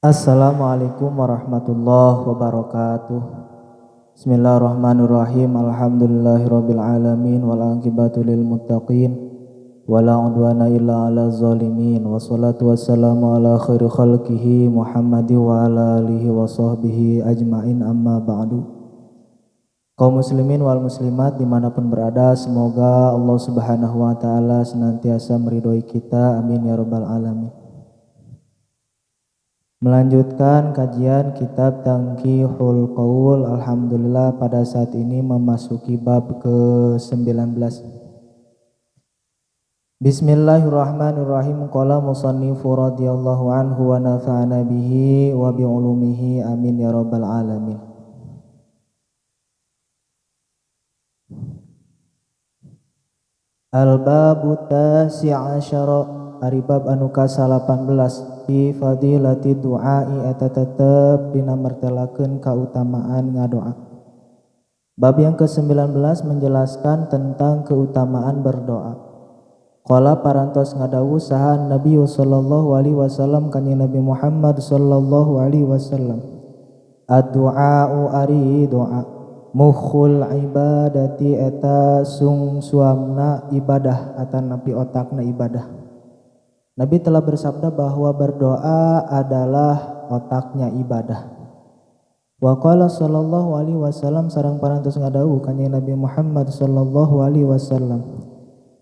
Assalamualaikum warahmatullahi wabarakatuh. Bismillahirrahmanirrahim. Alhamdulillahirabbil alamin wal aqibatu lil muttaqin wala udwana illa 'alal zalimin. Wassalatu wassalamu ala khairi khalqihi Muhammadin wa ala alihi wa sahbihi ajmain, amma ba'du. Kaum muslimin wal muslimat dimanapun berada, semoga Allah subhanahu wa ta'ala senantiasa meridhoi kita, amin ya rabbal alamin. Melanjutkan kajian kitab Tanqihul Qaul. Alhamdulillah pada saat ini memasuki bab ke-19. Bismillahirrahmanirrahim. Qala musannifu radhiyallahu anhu wa nafa'ana bihi wa bi'ulumihi, amin ya rabbal alamin. Al-babu tasi'a asyara, ari bab anu ka-18 fi fadilati du'ai, eta tetep dina martelakeun kautamaan ngadoa. Bab yang ke-19 menjelaskan tentang keutamaan berdoa. Qala parantos ngadawuh saha Nabi sallallahu alaihi wasallam kanjeng Nabi Muhammad sallallahu alaihi wasallam, ad-du'a'u ari doa, mukhul ibadati eta sungsuamna ibadah atau napi otakna ibadah. Nabi telah bersabda bahwa berdoa adalah otaknya ibadah. Wa qala sallallahu alaihi wasallam, sareng parantos ngadawuh kanjeng Nabi Muhammad sallallahu alaihi wasallam,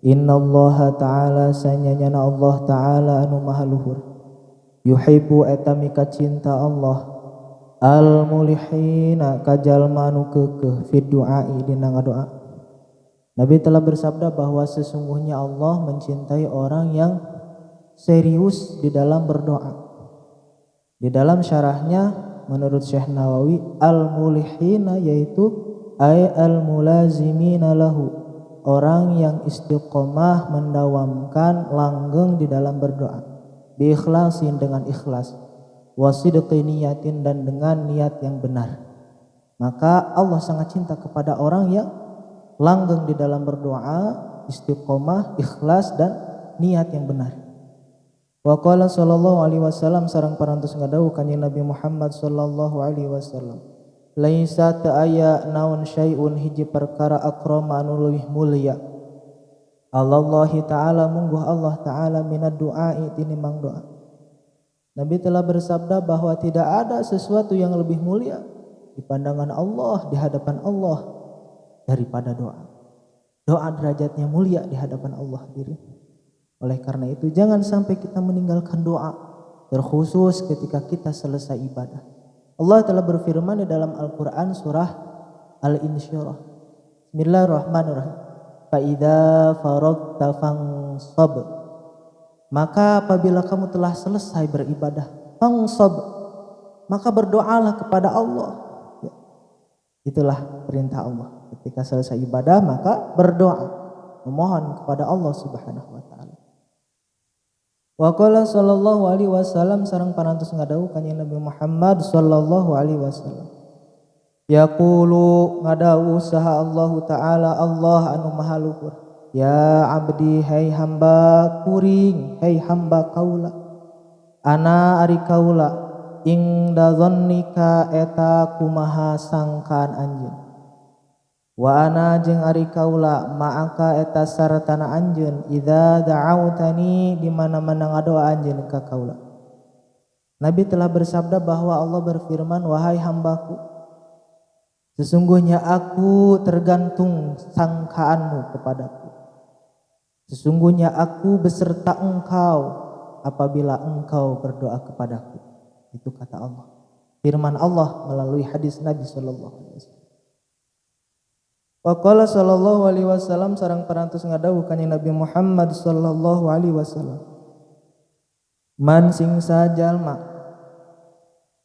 innallaha ta'ala sanyanyana Allah ta'ala anu maha luhur, yuhibbu eta mika cinta Allah al mulihina kajalma anu keukeuh fid du'ai dina ngadoa. Nabi telah bersabda bahwa sesungguhnya Allah mencintai orang yang serius di dalam berdoa. Di dalam syarahnya menurut Syekh Nawawi, al-mulihina yaitu ay al-mulazimina lahu, orang yang istiqomah mendawamkan langgeng di dalam berdoa, bi ikhlasin dengan ikhlas, wasidqi niyatin dan dengan niat yang benar. Maka Allah sangat cinta kepada orang yang langgeng di dalam berdoa, istiqomah, ikhlas dan niat yang benar. Wa qala sallallahu alaihi wasallam, sareng parantos ngadawuh kanjeng Nabi Muhammad sallallahu alaihi wasallam, laisa ta'aya naun syai'un hiji perkara akrama anu leuwih mulia Allahi ta'ala mungguh Allah ta'ala minad du'ai tinimbang doa. Nabi telah bersabda bahwa tidak ada sesuatu yang lebih mulia di pandangan Allah, di hadapan Allah daripada doa. Doa derajatnya mulia di hadapan Allah diri. Oleh karena itu jangan sampai kita meninggalkan doa, terkhusus ketika kita selesai ibadah. Allah telah berfirman di dalam Al-Quran surah Al-Insyirah, bismillahirrahmanirrahim, fa idza faragta fansab, maka apabila kamu telah selesai beribadah, fansab, maka berdoalah kepada Allah. Ya. Itulah perintah Allah, ketika selesai ibadah maka berdoa, memohon kepada Allah subhanahu wa ta'ala. Wa qala sallallahu alaihi wasallam, sareng parantos ngadawuh kanjeng Nabi Muhammad sallallahu alaihi wasallam, yaqulu ngadawuh saha Allah ta'ala, Allah anu maha luhur, ya abdi hai hamba kuring, hai hamba kaula, ana ari kaula, ingda dzannika eta kumaha sangkaan anjeun, wa ana jeung ari kaula ma'aka eta saratana anjeun, idza da'autani di mana-mana ngadoa anjeun ka kaula. Nabi telah bersabda bahwa Allah berfirman, wahai hambaku, sesungguhnya aku tergantung sangkaanmu kepadaku, sesungguhnya aku beserta engkau apabila engkau berdoa kepadaku. Itu kata Allah, firman Allah melalui hadis Nabi sallallahu alaihi wasallam. Wa qala sallallahu alaihi wasallam, sareng parantos ngadawuh kanjeng Nabi Muhammad sallallahu alaihi wasallam, man sing sajalma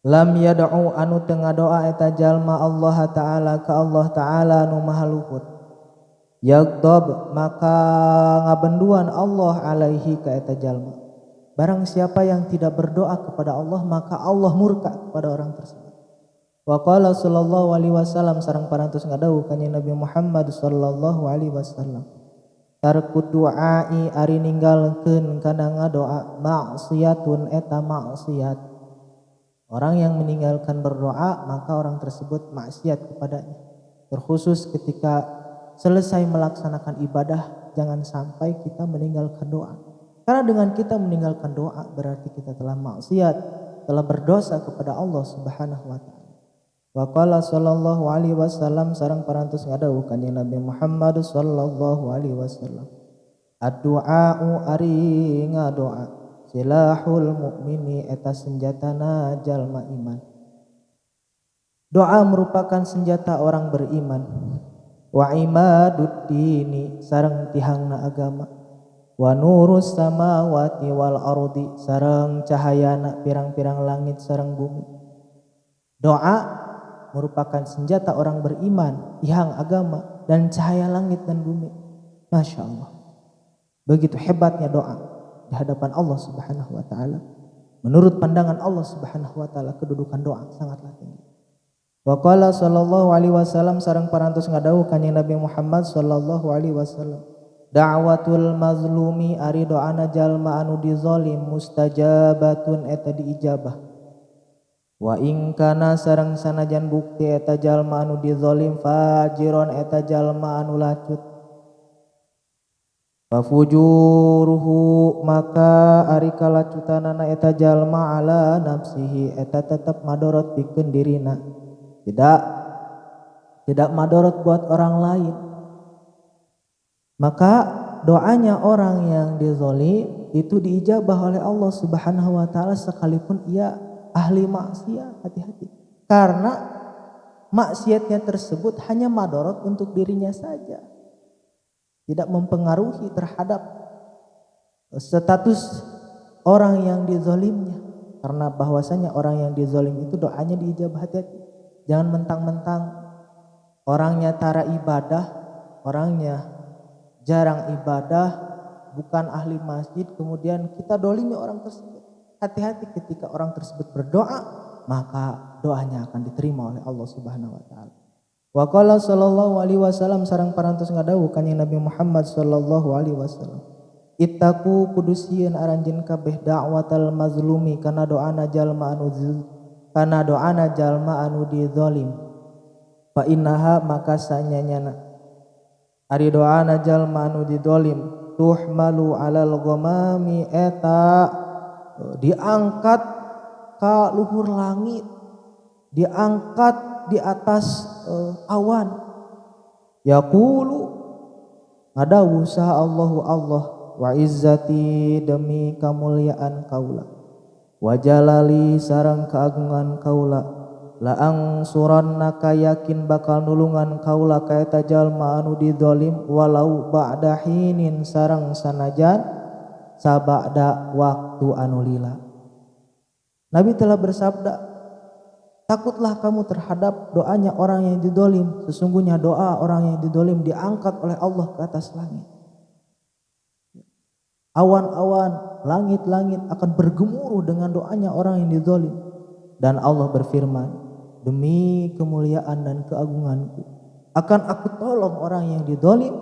lam yad'u anu teu ngadoa eta jalma Allah ta'ala ka Allah ta'ala anu maha luhur, yaghdab maka ngabenduan Allah alaihi ka eta jalma. Barang siapa yang tidak berdoa kepada Allah maka Allah murka kepada orang tersebut. Wa qala sallallahu alaihi wasallam, sareng parantos ngadawuh kanjeng Nabi Muhammad sallallahu alaihi wasallam, tarku du'ai ari ninggalkeun kana ngadoa, maksiatun eta maksiat, Orang yang meninggalkan berdoa maka orang tersebut maksiat kepadanya. Terkhusus ketika selesai melaksanakan ibadah, jangan sampai kita meninggalkan doa. Karena dengan kita meninggalkan doa berarti kita telah maksiat, telah berdosa kepada Allah Subhanahu wa taala. Wa qala sallallahu alaihi wasallam sareng parantos ngadawuh Kanjeng Nabi Muhammad sallallahu alaihi wasallam. Ad-du'a'u ari ngadoa silahul mukmini eta senjatana jalma iman. Doa merupakan senjata orang beriman. Wa imaduddini sareng tihangna agama. Wa nurus samawati wal ardi sareng cahayana pirang-pirang langit sareng bumi. Doa merupakan senjata orang beriman, tihang agama dan cahaya langit dan bumi. Masya Allah. Begitu hebatnya doa di hadapan Allah Subhanahu wa taala. Menurut pandangan Allah Subhanahu wa taala kedudukan doa sangatlah tinggi. Wa qala sallallahu alaihi wasallam sareng parantos ngadawuh Kanjeng Nabi Muhammad sallallahu alaihi wasallam. Da'watul mazlumi ari doana jalma anu dizalim mustajabatun eta diijabah. Wa in kana sareng sanajan bukti eta jalma anu dizalim fajiron eta jalma anu lacut. Fafujuruhu maka ari kalacutanana eta jalma ala nafsihi eta tetap madorot pikeun dirina. Tidak madorot buat orang lain. Maka doanya orang yang dizalim itu diijabah oleh Allah Subhanahu wa taala sekalipun ia ahli maksiat. Hati-hati. Karena maksiatnya tersebut hanya madorot untuk dirinya saja. Tidak mempengaruhi terhadap status orang yang dizalimnya. Karena bahwasanya orang yang dizalim itu doanya diijabah. Hati-hati. Jangan mentang-mentang orangnya tara ibadah, orangnya jarang ibadah, bukan ahli masjid, kemudian kita dolimi orang tersebut. Hati-hati ketika orang tersebut berdoa, maka doanya akan diterima oleh Allah Subhanahu wa taala. Wa qala sallallahu alaihi wasallam sareng parantos ngadawuh Kanjeng Nabi Muhammad sallallahu alaihi wasallam. Ittaqu kudusieun aranjeun kabeh da'watal mazlumi kana doana jalma anu dizalim. Fa innaha maka sanyanyana ari doana jalma anu dizalim tuhmalu alal ghamami eta diangkat ka luhur langit, diangkat di atas awan. Yaqulu ngadawuh saha Allahu Allah wa izzati demi kamuliaan kaula wa jalali sareng kaagungan kaula la angsurannaka yakin bakal nulungan kaula ka eta jalma anu dizalim walau ba'da hinin sareng sanajan sabada waktu anu lila. Nabi telah bersabda, takutlah kamu terhadap doanya orang yang didolim. Sesungguhnya doa orang yang didolim diangkat oleh Allah ke atas langit. Awan-awan, langit-langit akan bergemuruh dengan doanya orang yang didolim. Dan Allah berfirman, demi kemuliaan dan keagunganku akan aku tolong orang yang didolim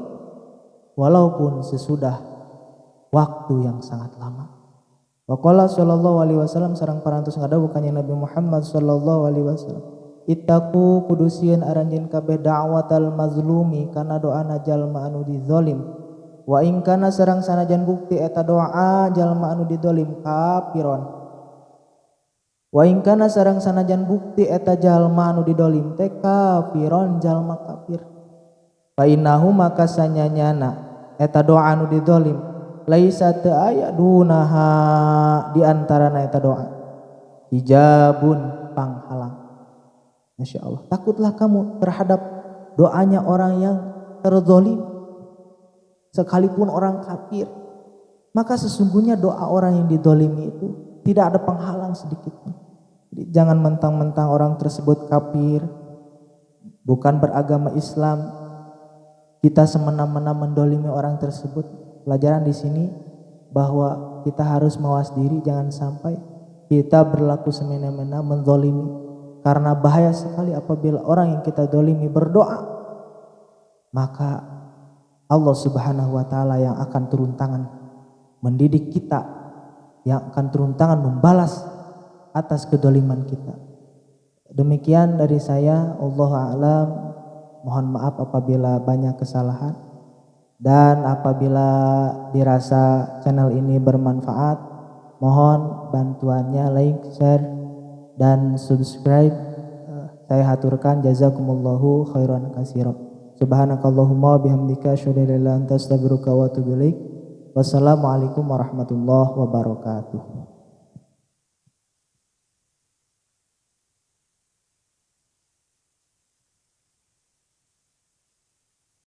walaupun sesudah waktu yang sangat lama. Wa qala sallallahu alaihi wasallam sareng parantos ngadawuh Kanjeng Nabi Muhammad sallallahu alaihi wasallam. Ittaqu kudusieun aranjeun kabeh da'watal mazlumi kana doana jalma anu dizalim. Wa in kana sareng sanajan bukti eta doa jalma anu dizalim kafiron. Wa in kana sareng sanajan bukti eta jalma anu dizalim teh kafiron jalma kafir. Fa innahu maka sanyanyana eta doa anu dizalim laisa teu aya dunaha di antarana eta doa hijabun panghalang. Masya Allah. Takutlah kamu terhadap doanya orang yang terzalim sekalipun orang kafir. Maka sesungguhnya doa orang yang dizalimi itu tidak ada penghalang sedikit pun. Jadi jangan mentang-mentang orang tersebut kafir, bukan beragama Islam, kita semena-mena mendolimi orang tersebut. Pelajaran di sini bahwa kita harus mawas diri, jangan sampai kita berlaku semena-mena menzalimi. Karena bahaya sekali apabila orang yang kita zalimi berdoa, maka Allah Subhanahu wa taala yang akan turun tangan mendidik kita, yang akan turun tangan membalas atas kedoliman kita. Demikian dari saya, Allahu a'lam. Mohon maaf apabila banyak kesalahan, dan apabila dirasa channel ini bermanfaat, mohon bantuannya like, share, dan subscribe. Saya haturkan jazakumullahu khairan katsira. Subhanakallahumma bihamdika asyhadu an la ilaha illa anta astaghfiruka wa atubu ilaik. Wassalamualaikum warahmatullahi wabarakatuh.